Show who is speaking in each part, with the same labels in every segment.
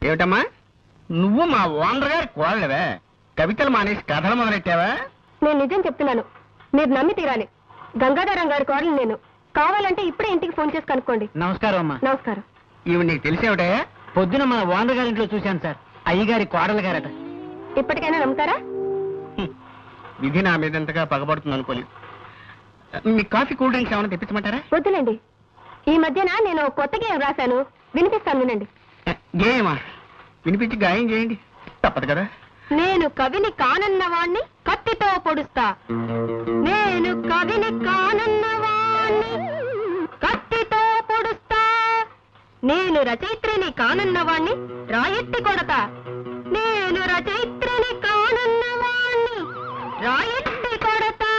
Speaker 1: ఏమిటమ్మా నువ్వు మా ఓనర్ గారి కోడలివే? కవితలు మానేసి కథలు మొదలెట్టావా?
Speaker 2: నేను నిజం చెప్తున్నాను, మీరు నమ్మి తీరాలి. గంగాధరం గారి కోడలు నేను. కావాలంటే ఇప్పుడే ఇంటికి ఫోన్ చేసి కనుక్కోండి.
Speaker 3: నమస్కారం అమ్మా.
Speaker 2: నమస్కారం.
Speaker 1: ఇవి నీకు తెలిసేవిటయా?
Speaker 3: పొద్దున మన ఓనర్ గారి ఇంట్లో చూశాను సార్. అయ్యగారి కోడలు గారట.
Speaker 2: ఇప్పటికైనా నమ్ముతారా?
Speaker 1: విధి నా మీద ఎంతగా పగబడుతుంది అనుకోలేదు. మీ కాఫీ కూల్ డ్రింక్స్ ఏమైనా తెప్పించమంటారా?
Speaker 2: వద్దులేండి. ఈ మధ్యన నేను కొత్త గేయం రాశాను, వినిపిస్తాను వినండి.
Speaker 1: గేయమా? వినిపించి గాయం చేయండి. తప్పదు కదా.
Speaker 2: నేను కవిని కానన్నవాణ్ణి కత్తితో పొడుస్తా. నేను కవిని కానన్నవాణ్ణి కత్తితో పొడుస్తా. నేను రచయిత్రిని కానన్నవాణ్ణి రాయెత్తి కొడతా. నేను రచయిత్రిని కానన్నవాణ్ణి రాయెత్తి కొడతా.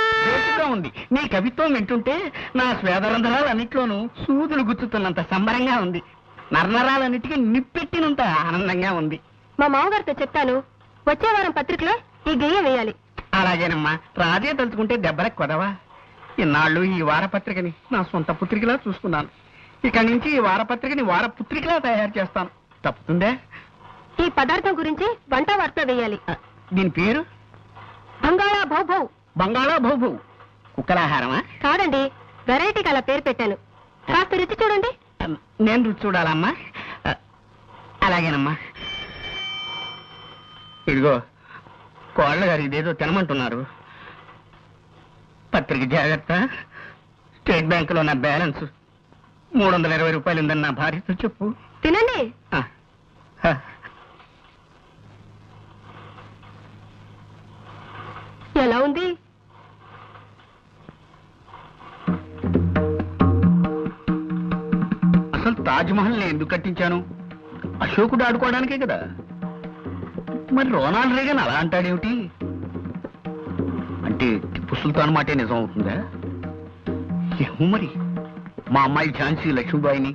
Speaker 1: ఉంది నీ కవిత్వం వింటుంటే నా స్వేదరంధ్రాలన్నిట్లోనూ సూదులు గుచ్చుతున్నంత సంబరంగా ఉంది. నరనరాలన్నిటికీ నిప్పెట్టినంత ఆనందంగా ఉంది.
Speaker 2: మా మామగారితో చెప్తాను, వచ్చే వారం పత్రికలో ఈ గేయం వేయాలి.
Speaker 1: అలాగేనమ్మా. రాజే తలుచుకుంటే దెబ్బలకు కొదవా. ఇన్నాళ్ళు ఈ వారపత్రికని నా సొంత పుత్రికలా చూసుకున్నాను. ఇక్కడి నుంచి ఈ వారపత్రికని వారపుత్రికలా తయారు చేస్తాను. తప్పుతుందే?
Speaker 2: ఈ పదార్థం గురించి వంట వార్త వేయాలి.
Speaker 1: దీని పేరు
Speaker 2: బంగాళా భౌభౌ.
Speaker 1: బంగాళా భౌభౌ. కుక్కలాహారమా?
Speaker 2: కాదండి, వెరైటీకి అలా పేరు పెట్టాను. కాస్త రుచి చూడండి.
Speaker 1: నేను రుచి చూడాలమ్మా. అలాగేనమ్మా. ఇదిగో కోళ్ళ గారు ఇదేదో తినమంటున్నారు. పత్రిక జాగ్రత్త. స్టేట్ బ్యాంకులో నా బ్యాలెన్స్ 320 రూపాయలు ఉందని నా భార్యతో చెప్పు.
Speaker 2: తినండి. ఎలా ఉంది?
Speaker 1: అసలు తాజ్మహల్ నేను ఎందుకు కట్టించాను? అశోకుడు ఆడుకోవడానికే కదా. మరి రోనాల్డ్ రేగన్ అలా అంటాడేమిటి? అంటే టిప్పు సుల్తాన్ మాటే నిజం అవుతుందా? ఏమో మరి. మా అమ్మాయి ఝాన్సీ లక్ష్మీబాయిని,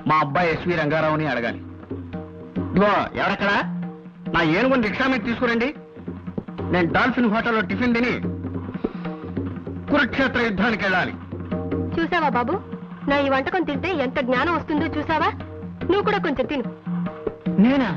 Speaker 1: మా అబ్బాయి ఎస్వి రంగారావుని అడగాలి. ఇదిగో ఎవరక్కడా? నా ఏనుగుని రిక్షా మీద తీసుకురండి. నేను డాల్ఫిన్ హోటల్లో టిఫిన్ తిని కురుక్షేత్ర యుద్ధానికి వెళ్ళాలి.
Speaker 2: చూసావా బాబు, నా ఈ వంటకం తింటే ఎంత జ్ఞానం వస్తుందో చూసావా? నువ్వు కూడా కొంచెం తిను.
Speaker 1: నేనా?